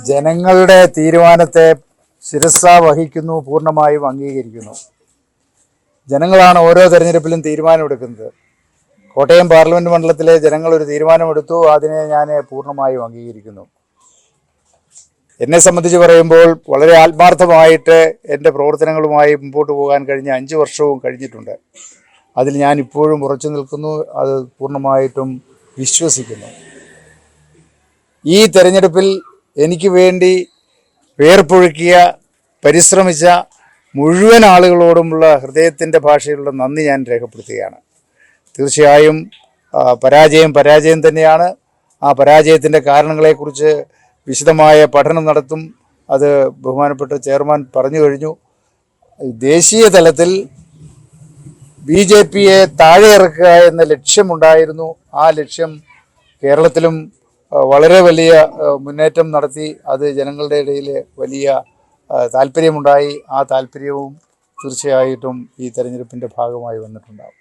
ജനങ്ങളുടെ തീരുമാനത്തെ ശിരസ വഹിക്കുന്നു, പൂർണ്ണമായും അംഗീകരിക്കുന്നു. ജനങ്ങളാണ് ഓരോ തെരഞ്ഞെടുപ്പിലും തീരുമാനമെടുക്കുന്നത്. കോട്ടയം പാർലമെൻറ്റ് മണ്ഡലത്തിലെ ജനങ്ങൾ ഒരു തീരുമാനമെടുത്തു, അതിനെ ഞാൻ പൂർണ്ണമായും അംഗീകരിക്കുന്നു. എന്നെ സംബന്ധിച്ച് പറയുമ്പോൾ വളരെ ആത്മാർത്ഥമായിട്ട് എൻ്റെ പ്രവർത്തനങ്ങളുമായി മുമ്പോട്ട് പോകാൻ കഴിഞ്ഞ 5 വർഷവും കഴിഞ്ഞിട്ടുണ്ട്. അതിൽ ഞാൻ ഇപ്പോഴും ഉറച്ചു നിൽക്കുന്നു, അത് പൂർണ്ണമായിട്ടും വിശ്വസിക്കുന്നു. ഈ തെരഞ്ഞെടുപ്പിൽ എനിക്ക് വേണ്ടി വേർപ്പൊഴുക്കിയ, പരിശ്രമിച്ച മുഴുവൻ ആളുകളോടുമുള്ള ഹൃദയത്തിൻ്റെ ഭാഷയിലുള്ള നന്ദി ഞാൻ രേഖപ്പെടുത്തുകയാണ്. തീർച്ചയായും പരാജയം തന്നെയാണ്. ആ പരാജയത്തിൻ്റെ കാരണങ്ങളെക്കുറിച്ച് വിശദമായ പഠനം നടത്തും. അത് ബഹുമാനപ്പെട്ട ചെയർമാൻ പറഞ്ഞു കഴിഞ്ഞു. ദേശീയ തലത്തിൽ BJPയെ താഴെ ഇറക്കുക എന്ന ലക്ഷ്യമുണ്ടായിരുന്നു. ആ ലക്ഷ്യം കേരളത്തിലും വളരെ വലിയ മുന്നേറ്റം നടത്തി. അത് ജനങ്ങളുടെ ഇടയിൽ വലിയ താല്പര്യമുണ്ടായി. ആ താല്പര്യവും തീർച്ചയായിട്ടും ഈ തെരഞ്ഞെടുപ്പിൻ്റെ ഭാഗമായി വന്നിട്ടുണ്ടാകും.